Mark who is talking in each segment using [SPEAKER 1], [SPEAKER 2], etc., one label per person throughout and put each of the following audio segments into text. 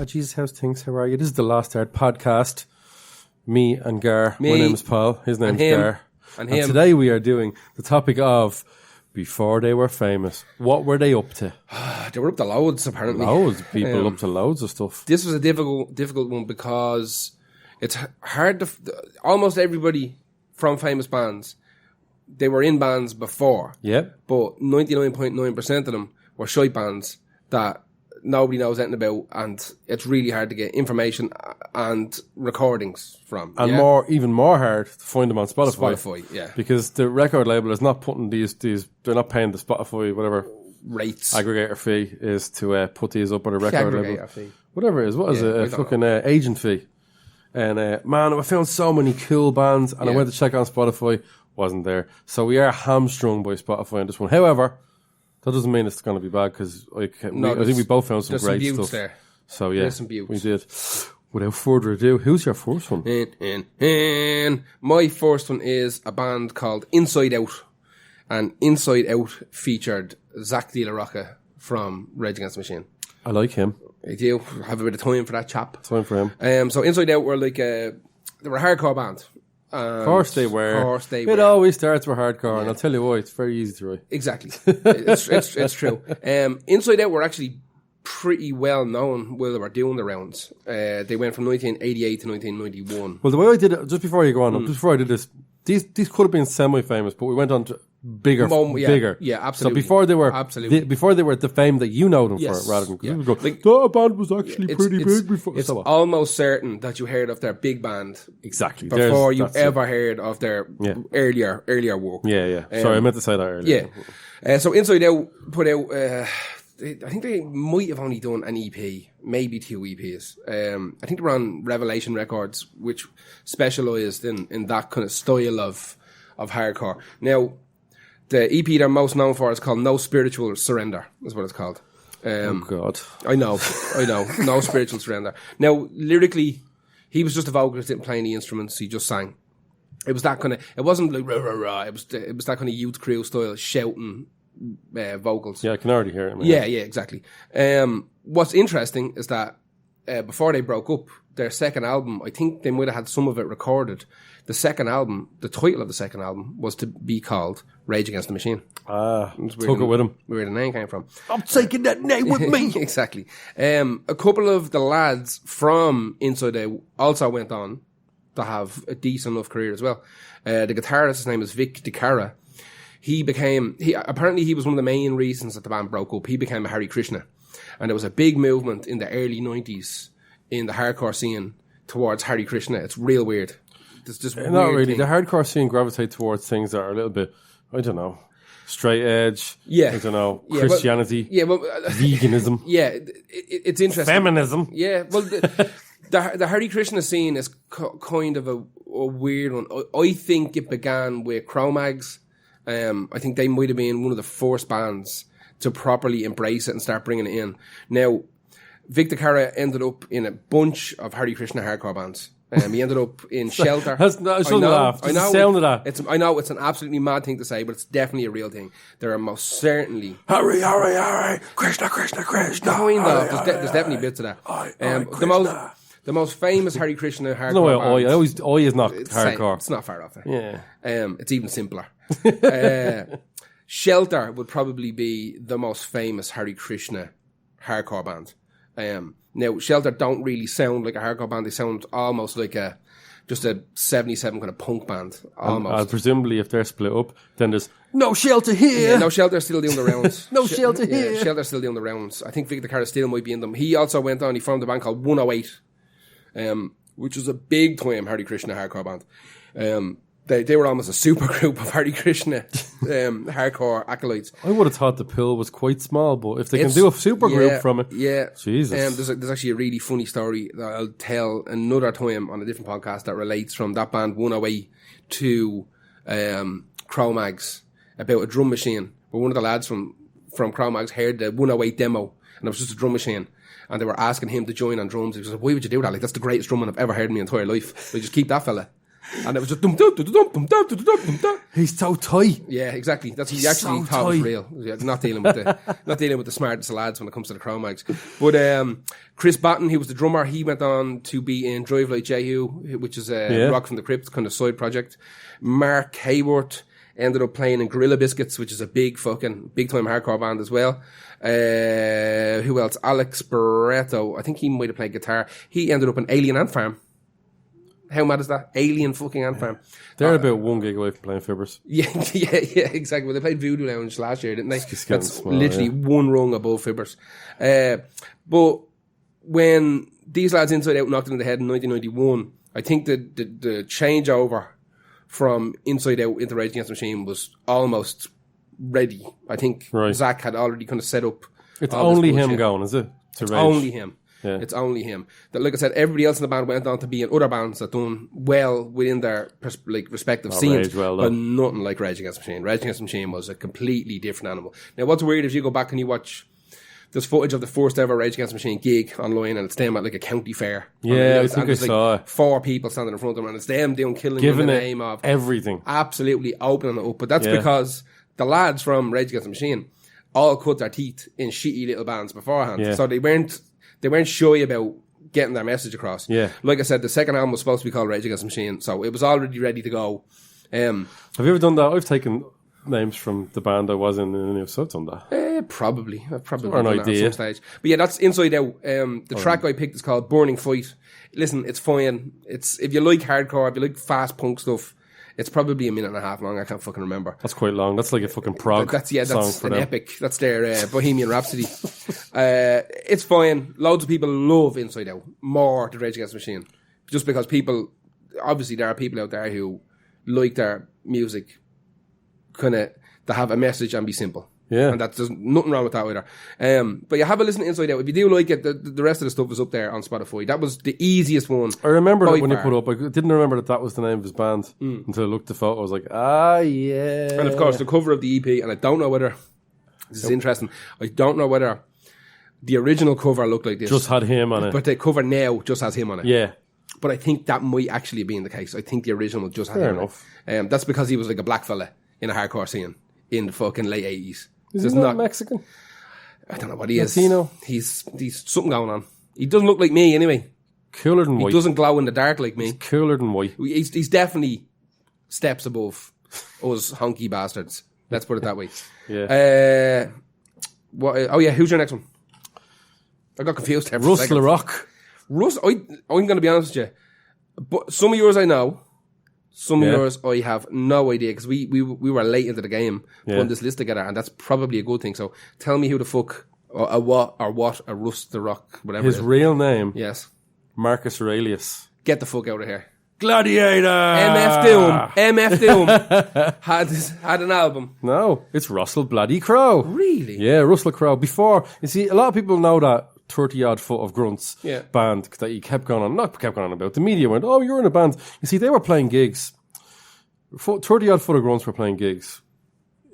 [SPEAKER 1] Jesus, how's things? How are you? This is the Lost Art podcast. Me and Gar. My name is Paul. His name's Gar. And today we are doing the topic of before they were famous. What were they up to?
[SPEAKER 2] They were up to loads, apparently.
[SPEAKER 1] Loads of people up to loads of stuff.
[SPEAKER 2] This was a difficult one because it's hard to... Almost everybody from famous bands, they were in bands before.
[SPEAKER 1] Yep.
[SPEAKER 2] But 99.9% of them were shite bands that nobody knows anything about, and it's really hard to get information and recordings from.
[SPEAKER 1] And even more hard to find them on Spotify.
[SPEAKER 2] Yeah.
[SPEAKER 1] Because the record label is not putting these they're not paying the Spotify, whatever
[SPEAKER 2] rates.
[SPEAKER 1] Aggregator fee is to put these up on a record label.
[SPEAKER 2] Fee.
[SPEAKER 1] Whatever it is. What is it? A fucking agent fee. And man, I found so many cool bands, and I went to check on Spotify, wasn't there. So we are hamstrung by Spotify on this one. However, that doesn't mean it's going to be bad, because I think we both found some great stuff.
[SPEAKER 2] There.
[SPEAKER 1] So yeah,
[SPEAKER 2] some beauts.
[SPEAKER 1] we did. Without further ado, who's your first one?
[SPEAKER 2] And my first one is a band called Inside Out. And Inside Out featured Zach De La Rocca from Rage Against the Machine.
[SPEAKER 1] I like him.
[SPEAKER 2] I do have a bit of time for that chap.
[SPEAKER 1] Time for him.
[SPEAKER 2] So Inside Out were they were a hardcore band.
[SPEAKER 1] Of course they were. It always starts with hardcore, and I'll tell you why, it's very easy to write.
[SPEAKER 2] Exactly. it's true. Inside Out were actually pretty well known while they were doing the rounds. They went from 1988 to 1991.
[SPEAKER 1] Well, the way I did it, just before you go on, just before I did this, these could have been semi-famous, but we went on to bigger.
[SPEAKER 2] Yeah, absolutely.
[SPEAKER 1] So before they were the fame that you know them for, rather than because go, that band was actually pretty big before.
[SPEAKER 2] It's almost certain that you heard of their big band
[SPEAKER 1] exactly
[SPEAKER 2] before you ever heard of their earlier work.
[SPEAKER 1] Yeah. Sorry, I meant to say that earlier.
[SPEAKER 2] Yeah. So Inside Out put out. I think they might have only done an EP, maybe 2 EPs. I think they were on Revelation Records, which specialised in that kind of style of hardcore. Now, the EP they're most known for is called No Spiritual Surrender, is what it's called.
[SPEAKER 1] Oh, God.
[SPEAKER 2] I know. No Spiritual Surrender. Now, lyrically, he was just a vocalist, didn't play any instruments, he just sang. It was that kind of, it wasn't like rah, rah, rah. It was that kind of Youth Crew style, shouting vocals.
[SPEAKER 1] Yeah, I can already hear it.
[SPEAKER 2] Yeah, exactly. What's interesting is that before they broke up, their second album, I think they might have had some of it recorded. The second album, the title of the second album was to be called Rage Against the Machine.
[SPEAKER 1] Took it with him.
[SPEAKER 2] Where the name came from.
[SPEAKER 1] I'm taking that name with me.
[SPEAKER 2] Exactly. A couple of the lads from Inside Out also went on to have a decent enough career as well. The guitarist, his name is Vic DiCara. Apparently he was one of the main reasons that the band broke up. He became a Hare Krishna. And there was a big movement in the early 90s in the hardcore scene towards Hare Krishna. It's real weird. It's just weird.
[SPEAKER 1] Not really. The hardcore scene gravitate towards things that are a little bit, I don't know, straight edge.
[SPEAKER 2] Yeah.
[SPEAKER 1] I don't know, Christianity. Veganism.
[SPEAKER 2] Yeah, it's interesting.
[SPEAKER 1] Feminism.
[SPEAKER 2] Yeah, well, the Hare Krishna scene is kind of a weird one. I think it began with Cro-Mags. I think they might have been one of the first bands to properly embrace it and start bringing it in. Now, Vic DiCara ended up in a bunch of Hare Krishna hardcore bands. He ended up in Shelter.
[SPEAKER 1] I shouldn't laugh. I know. Sound of that.
[SPEAKER 2] I know it's an absolutely mad thing to say, but it's definitely a real thing. There are most certainly
[SPEAKER 1] Hare, Krishna, Krishna, Krishna.
[SPEAKER 2] Kind of. There's definitely bits of that. The most famous Hare Krishna hardcore
[SPEAKER 1] band. Oi is not hardcore.
[SPEAKER 2] It's not far off it.
[SPEAKER 1] Yeah.
[SPEAKER 2] It's even simpler. Shelter would probably be the most famous Hare Krishna hardcore band. Now, Shelter don't really sound like a hardcore band. They sound almost like just a 77 kind of punk band. Almost.
[SPEAKER 1] Presumably, if they're split up, then there's No Shelter here.
[SPEAKER 2] Yeah, No Shelter's still doing the rounds.
[SPEAKER 1] No Shelter here.
[SPEAKER 2] Yeah, Shelter's still doing the rounds. I think Vic DiCara still might be in them. He also went on. He formed a band called 108, which was a big time Hare Krishna hardcore band. They were almost a super group of Hare Krishna hardcore acolytes.
[SPEAKER 1] I would have thought the pill was quite small, but if they can do a super group from it, Jesus.
[SPEAKER 2] There's actually a really funny story that I'll tell another time on a different podcast that relates from that band 108 to Cro-Mags about a drum machine. But one of the lads from Cro-Mags heard the 108 demo, and it was just a drum machine. And they were asking him to join on drums. He was like, why would you do that? Like, that's the greatest drumming I've ever heard in my entire life. Like, just keep that fella. And it was just dum dum dum dum dum dum dum dum dum.
[SPEAKER 1] He's so tight.
[SPEAKER 2] Yeah, exactly. That's what he actually
[SPEAKER 1] so
[SPEAKER 2] thought was
[SPEAKER 1] tight.
[SPEAKER 2] real. Yeah, not dealing with the smartest lads when it comes to the Cro-Mags. But Chris Batten, he was the drummer. He went on to be in Drive Like Jehu, which is a Rock from the Crypt kind of side project. Mark Hayworth ended up playing in Gorilla Biscuits, which is a big time hardcore band as well. Who else? Alex Barreto. I think he might have played guitar. He ended up in Alien Ant Farm. How mad is that? Alien fucking Ant Farm.
[SPEAKER 1] They're about 1 gig away from playing Fibbers.
[SPEAKER 2] Yeah, exactly. Well, they played Voodoo Lounge last year, didn't they? That's
[SPEAKER 1] small,
[SPEAKER 2] literally one rung above Fibbers. But when these lads Inside Out knocked it in the head in 1991, I think the changeover from Inside Out into Rage Against the Machine was almost ready. I think Zach had already kind of set up.
[SPEAKER 1] It's only him going, is it?
[SPEAKER 2] It's only him. Yeah. It's only him. That, like I said, everybody else in the band went on to be in other bands that done well within their respective scenes, but nothing like Rage Against the Machine. Rage Against the Machine was a completely different animal. Now, what's weird if you go back and you watch there's footage of the first ever Rage Against the Machine gig online, and it's them at like a county fair.
[SPEAKER 1] Yeah, I think I saw it.
[SPEAKER 2] 4 people standing in front of them, and it's them doing Killing You in the name of
[SPEAKER 1] everything.
[SPEAKER 2] Absolutely opening it up. But that's because the lads from Rage Against the Machine all cut their teeth in shitty little bands beforehand. Yeah. So they weren't shy about getting their message across.
[SPEAKER 1] Yeah.
[SPEAKER 2] Like I said, the second album was supposed to be called Rage Against the Machine, so it was already ready to go.
[SPEAKER 1] Have you ever done that? I've taken names from the band I was in any of, so I've done that.
[SPEAKER 2] Probably. I've probably
[SPEAKER 1] done
[SPEAKER 2] that at some stage. But yeah, that's Inside Out. The track I picked is called Burning Fight. Listen, it's fine. It's, if you like hardcore, if you like fast punk stuff, it's probably a minute and a half long. I can't fucking remember.
[SPEAKER 1] That's quite long. That's like a fucking prog song for
[SPEAKER 2] an
[SPEAKER 1] them.
[SPEAKER 2] Epic. That's their Bohemian Rhapsody. It's fine. Loads of people love Inside Out more than Rage Against the Machine. Just because people, obviously there are people out there who like their music kind of to have a message and be simple.
[SPEAKER 1] Yeah.
[SPEAKER 2] And there's nothing wrong with that either. But you have a listen to Inside Out. If you do like it, the rest of the stuff is up there on Spotify. That was the easiest one.
[SPEAKER 1] I remember it when you put up. I didn't remember that was the name of his band until I looked at the photo. I was like, yeah.
[SPEAKER 2] And of course, the cover of the EP, and I don't know whether, this is interesting, I don't know whether the original cover looked like this.
[SPEAKER 1] Just had him on it.
[SPEAKER 2] But the cover now just has him on it.
[SPEAKER 1] Yeah.
[SPEAKER 2] But I think that might actually be in the case. I think the original just had him
[SPEAKER 1] enough.
[SPEAKER 2] on it. That's because he was like a black fella in a hardcore scene in the fucking late 80s.
[SPEAKER 1] Is he not Mexican?
[SPEAKER 2] I don't know what he is.
[SPEAKER 1] Latino?
[SPEAKER 2] He's something going on. He doesn't look like me anyway.
[SPEAKER 1] Cooler than white.
[SPEAKER 2] He doesn't glow in the dark like me.
[SPEAKER 1] He's cooler than white.
[SPEAKER 2] He's definitely steps above us honky bastards. Let's put it that way.
[SPEAKER 1] Yeah.
[SPEAKER 2] Who's your next one? I got confused there.
[SPEAKER 1] Russ LaRock.
[SPEAKER 2] Russ, I'm going to be honest with you. But some of yours I know. Some of yours I have no idea, because we were late into the game putting this list together, and that's probably a good thing. So tell me who the fuck, or what Russ the Rock, whatever
[SPEAKER 1] his real name.
[SPEAKER 2] Yes.
[SPEAKER 1] Marcus Aurelius.
[SPEAKER 2] Get the fuck out of here.
[SPEAKER 1] Gladiator!
[SPEAKER 2] MF Doom had an album.
[SPEAKER 1] No, it's Russell Bloody Crowe.
[SPEAKER 2] Really?
[SPEAKER 1] Yeah, Russell Crowe. Before, you see, a lot of people know that 30-odd Foot of Grunts band that he kept going on about. The media went, oh, you're in a band. You see, they were playing gigs. 30-odd Foot of Grunts were playing gigs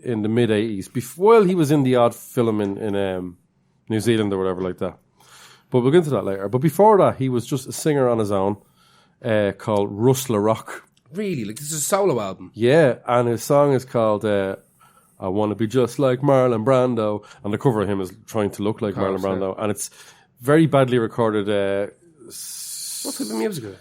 [SPEAKER 1] in the mid-80s, while he was in the odd film in New Zealand or whatever like that. But we'll get into that later. But before that, he was just a singer on his own called Russ LaRock.
[SPEAKER 2] Really? Like, this is a solo album?
[SPEAKER 1] Yeah, and his song is called I Want to Be Just Like Marlon Brando. And the cover of him is trying to look like Marlon Brando. And it's very badly recorded.
[SPEAKER 2] What type of music is it?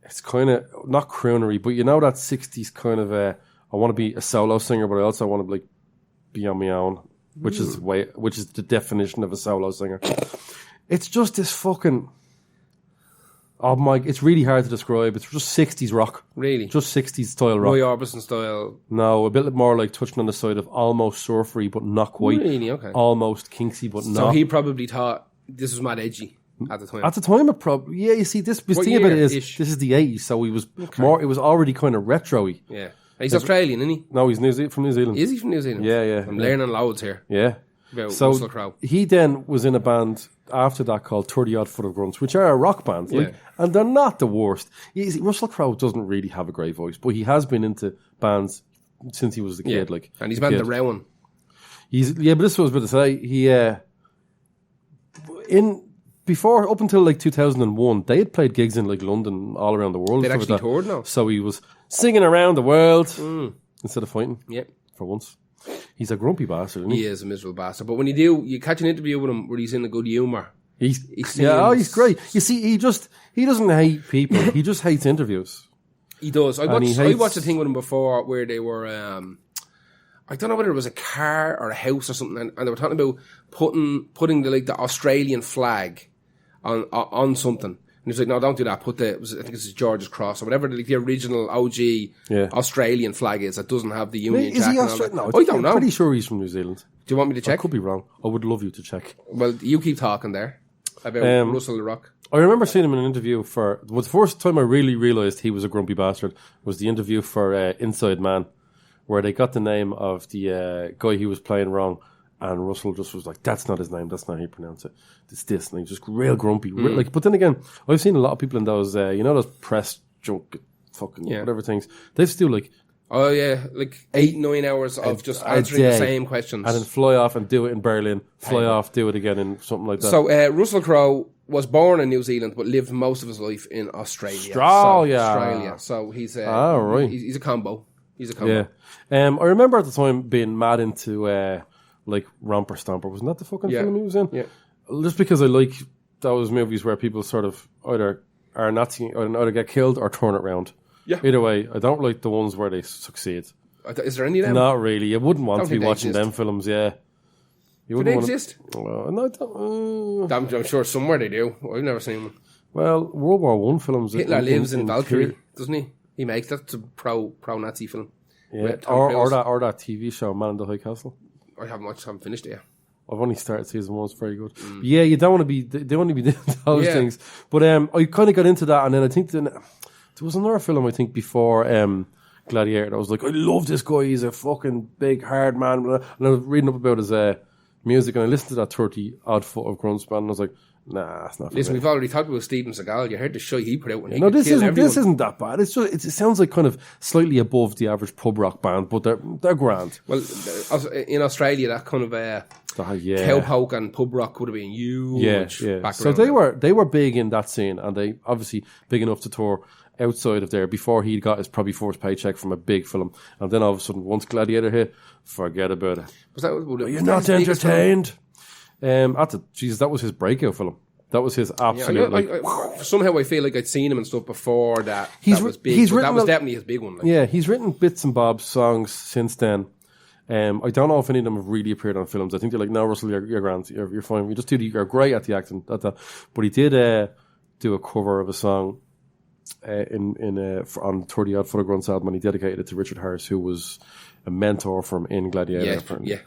[SPEAKER 1] It's kind of, not croonery, but you know that 60s kind of, I want to be a solo singer, but I also want to be on my own, which is the definition of a solo singer. It's just this fucking... Oh my! It's really hard to describe. It's just 60s rock.
[SPEAKER 2] Really?
[SPEAKER 1] Just 60s style rock.
[SPEAKER 2] Roy Orbison style?
[SPEAKER 1] No, a bit more like touching on the side of almost surfery, but not quite.
[SPEAKER 2] Really? Okay.
[SPEAKER 1] Almost kinksy, but not.
[SPEAKER 2] So he probably thought this was mad edgy at the time.
[SPEAKER 1] At the time, it probably... Yeah, you see, this thing about it is, this is the 80s, so he was more... It was already kind of retro-y.
[SPEAKER 2] Yeah. He's Australian, isn't he?
[SPEAKER 1] No, he's from New Zealand.
[SPEAKER 2] Is he from New Zealand?
[SPEAKER 1] Yeah.
[SPEAKER 2] I'm learning loads here.
[SPEAKER 1] Yeah.
[SPEAKER 2] About
[SPEAKER 1] so
[SPEAKER 2] Russell Crowe.
[SPEAKER 1] He then was in a band after that called 30-odd Foot of Grunts, which are a rock band, and they're not the worst. Russell Crowe doesn't really have a great voice, but he has been into bands since he was a kid.
[SPEAKER 2] And he's been the Rowan.
[SPEAKER 1] But this was what I say. He in before, up until like 2001, they had played gigs in like London, all around the world.
[SPEAKER 2] They'd
[SPEAKER 1] and stuff
[SPEAKER 2] actually
[SPEAKER 1] like that.
[SPEAKER 2] toured now.
[SPEAKER 1] So he was singing around the world instead of fighting.
[SPEAKER 2] Yep.
[SPEAKER 1] For once. He's a grumpy bastard, isn't
[SPEAKER 2] He is a miserable bastard. But when you catch an interview with him where he's in a good humour.
[SPEAKER 1] He's
[SPEAKER 2] singing-
[SPEAKER 1] he's great. You see, he doesn't hate people. He just hates interviews.
[SPEAKER 2] He does. I
[SPEAKER 1] hates-
[SPEAKER 2] watched a thing with him before where they were, I don't know whether it was a car or a house or something, and they were talking about putting the Australian flag on something. And he was like, no, don't do that. I think it's George's Cross or whatever the original OG Australian flag is that doesn't have the Union
[SPEAKER 1] Is
[SPEAKER 2] Jack
[SPEAKER 1] he
[SPEAKER 2] and all
[SPEAKER 1] Australian?
[SPEAKER 2] that.
[SPEAKER 1] No,
[SPEAKER 2] I don't know.
[SPEAKER 1] I'm pretty sure he's from New Zealand.
[SPEAKER 2] Do you want me to
[SPEAKER 1] I
[SPEAKER 2] check?
[SPEAKER 1] could be wrong. I would love you to check.
[SPEAKER 2] Well, you keep talking there about Russell Rock.
[SPEAKER 1] I remember seeing him in an interview the first time I really realised he was a grumpy bastard was the interview for Inside Man, where they got the name of the guy he was playing wrong, and Russell just was like, that's not his name, that's not how you pronounce it. It's this, and he's just real grumpy. But then again, I've seen a lot of people in those, those press junk fucking whatever things. They just do like,
[SPEAKER 2] oh yeah, like 8-9 hours of just answering the same questions.
[SPEAKER 1] and then fly off and do it in Berlin, fly off, do it again in something like that.
[SPEAKER 2] So Russell Crowe was born in New Zealand but lived most of his life in Australia.
[SPEAKER 1] Australia.
[SPEAKER 2] So he's
[SPEAKER 1] right.
[SPEAKER 2] he's a combo. He's a combo.
[SPEAKER 1] Yeah. I remember at the time being mad into like Romper Stomper. Wasn't that the fucking film he was in?
[SPEAKER 2] Yeah.
[SPEAKER 1] Just because I like those movies where people sort of either are not or either get killed or turn it round.
[SPEAKER 2] Yeah.
[SPEAKER 1] Either way, I don't like the ones where they succeed.
[SPEAKER 2] Is there any of them?
[SPEAKER 1] Not really. You wouldn't want
[SPEAKER 2] Don't
[SPEAKER 1] to be
[SPEAKER 2] think they
[SPEAKER 1] watching
[SPEAKER 2] exist.
[SPEAKER 1] them films, yeah. You
[SPEAKER 2] Do they
[SPEAKER 1] wouldn't
[SPEAKER 2] exist?
[SPEAKER 1] No, I don't,
[SPEAKER 2] I'm sure somewhere they do. I've never seen them.
[SPEAKER 1] well, World War One films.
[SPEAKER 2] Hitler lives in Valkyrie, doesn't he? He makes that's a pro-Nazi film.
[SPEAKER 1] Yeah.
[SPEAKER 2] With Tom
[SPEAKER 1] Or
[SPEAKER 2] Cruise.
[SPEAKER 1] that TV show, Man in the High Castle.
[SPEAKER 2] I haven't finished it yet.
[SPEAKER 1] I've only started season 1. It's very good. Yeah, you don't want to be. They want to be doing those
[SPEAKER 2] Yeah.
[SPEAKER 1] things. But I kind of got into that, and then I think there was another film I think before Gladiator. I was like, I love this guy. He's a fucking big hard man. And I was reading up about his music, and I listened to that 30 odd foot of grunge band, and I was like, nah, it's not. For
[SPEAKER 2] Listen,
[SPEAKER 1] me.
[SPEAKER 2] we've already talked about Steven Seagal. You heard the shit he put out when he
[SPEAKER 1] No,
[SPEAKER 2] could
[SPEAKER 1] this
[SPEAKER 2] kill
[SPEAKER 1] isn't.
[SPEAKER 2] everyone.
[SPEAKER 1] This isn't that bad. It's just. It sounds like kind of slightly above the average pub rock band, but they're grand.
[SPEAKER 2] Well, in Australia, that kind of
[SPEAKER 1] Yeah.
[SPEAKER 2] cowpoke and pub rock would have been huge.
[SPEAKER 1] Yeah.
[SPEAKER 2] Back
[SPEAKER 1] So
[SPEAKER 2] around
[SPEAKER 1] they were big in that scene, and they obviously big enough to tour outside of there before he got his probably first paycheck from a big film, and then all of a sudden, once Gladiator hit, forget about it.
[SPEAKER 2] Was that,
[SPEAKER 1] You're not entertained. Jesus, that was his breakout film. That was his absolute.
[SPEAKER 2] Somehow I feel like I'd seen him and stuff before that.
[SPEAKER 1] He's
[SPEAKER 2] that was big.
[SPEAKER 1] he's
[SPEAKER 2] But that
[SPEAKER 1] written
[SPEAKER 2] was
[SPEAKER 1] a-
[SPEAKER 2] definitely his big one. Like.
[SPEAKER 1] Yeah, he's written bits and bobs songs since then. I don't know if any of them have really appeared on films. I think they're like, no, Russell, you're grand, you're fine. You're great at the acting. But he did do a cover of a song on 30 Odd Foot of Grunts album, and he dedicated it to Richard Harris, who was a mentor from in Gladiator,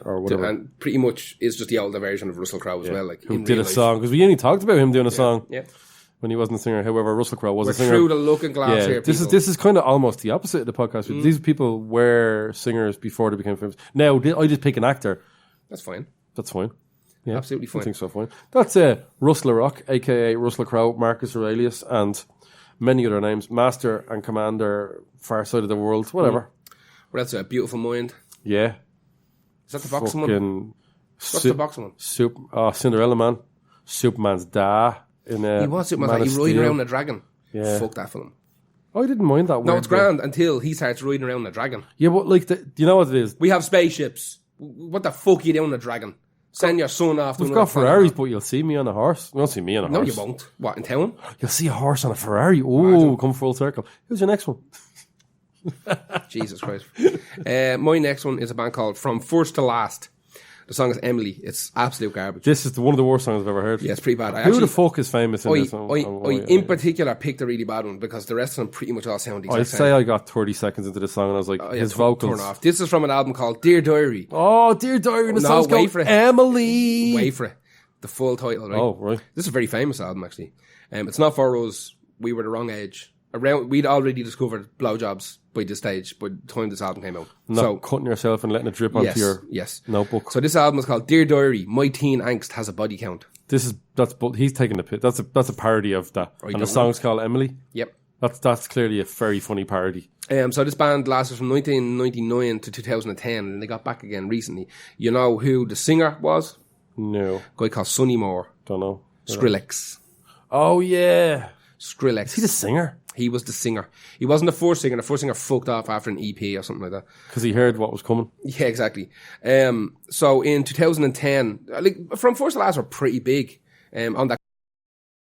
[SPEAKER 1] or whatever.
[SPEAKER 2] And pretty much is just the older version of Russell Crowe as well. Like
[SPEAKER 1] who
[SPEAKER 2] in
[SPEAKER 1] did
[SPEAKER 2] real
[SPEAKER 1] a
[SPEAKER 2] life.
[SPEAKER 1] song because we only talked about him doing a song
[SPEAKER 2] Yeah,
[SPEAKER 1] when he wasn't a singer. However, Russell Crowe was
[SPEAKER 2] we're
[SPEAKER 1] a singer.
[SPEAKER 2] through the looking glass
[SPEAKER 1] Yeah,
[SPEAKER 2] here.
[SPEAKER 1] this is kind of almost the opposite of the podcast. These people were singers before they became famous. Now I just pick an actor.
[SPEAKER 2] That's fine.
[SPEAKER 1] That's fine. Yeah,
[SPEAKER 2] Absolutely fine.
[SPEAKER 1] I think so. Fine. That's Russell Rock, aka Russell Crowe, Marcus Aurelius, and many other names. Master and Commander, Far Side of the World, whatever.
[SPEAKER 2] Well, that's A Beautiful Mind.
[SPEAKER 1] Yeah.
[SPEAKER 2] Is that the boxing one?
[SPEAKER 1] Fucking
[SPEAKER 2] What's the boxing one?
[SPEAKER 1] Cinderella Man, Superman's Da. He
[SPEAKER 2] was Superman. He riding around a dragon.
[SPEAKER 1] Yeah.
[SPEAKER 2] Fuck that film.
[SPEAKER 1] I didn't mind that.
[SPEAKER 2] No,
[SPEAKER 1] word,
[SPEAKER 2] it's grand until he starts riding around a dragon.
[SPEAKER 1] Yeah, but like, do you know what it is?
[SPEAKER 2] We have spaceships. What the fuck are you doing, a dragon? Send your son off.
[SPEAKER 1] We've got Ferraris, but you'll see me on a horse. You won't see me on a
[SPEAKER 2] No,
[SPEAKER 1] horse.
[SPEAKER 2] you won't. What, in town?
[SPEAKER 1] You'll see a horse on a Ferrari. Oh, come full circle. Who's your next one?
[SPEAKER 2] Jesus Christ. My next one is a band called From First to Last. The song is Emily. It's absolute garbage.
[SPEAKER 1] This is one of the worst songs I've ever heard.
[SPEAKER 2] Yeah, it's pretty bad.
[SPEAKER 1] Who the fuck is famous in this?
[SPEAKER 2] In particular picked a really bad one because the rest of them pretty much all sound the exact
[SPEAKER 1] I'd
[SPEAKER 2] same.
[SPEAKER 1] say I got 30 seconds into the song and I was like, his vocals.
[SPEAKER 2] Turn off. This is from an album called Dear Diary.
[SPEAKER 1] Oh, Dear Diary. And the song's
[SPEAKER 2] wait
[SPEAKER 1] called
[SPEAKER 2] for it.
[SPEAKER 1] Emily.
[SPEAKER 2] Wait for it. The full title, right?
[SPEAKER 1] Oh, right.
[SPEAKER 2] This is a very famous album, actually. It's not for us. We were the wrong age. We'd already discovered blowjobs by this stage by the time this album came out.
[SPEAKER 1] Not cutting yourself and letting it drip onto your notebook.
[SPEAKER 2] So this album is called Dear Diary. My teen angst has a body count.
[SPEAKER 1] He's taking the piss. That's a parody of that. And the song's called Emily.
[SPEAKER 2] Yep.
[SPEAKER 1] That's clearly a very funny parody.
[SPEAKER 2] So this band lasted from 1999 to 2010, and they got back again recently. You know who the singer was?
[SPEAKER 1] No.
[SPEAKER 2] A guy called Sonny Moore.
[SPEAKER 1] Don't know.
[SPEAKER 2] Skrillex.
[SPEAKER 1] Oh, yeah.
[SPEAKER 2] Skrillex.
[SPEAKER 1] Is he the singer?
[SPEAKER 2] He was the singer. He wasn't the first singer. The first singer fucked off after an EP or something like that.
[SPEAKER 1] Because he heard what was coming.
[SPEAKER 2] Yeah, exactly. So in 2010, like From First to Last were pretty big on that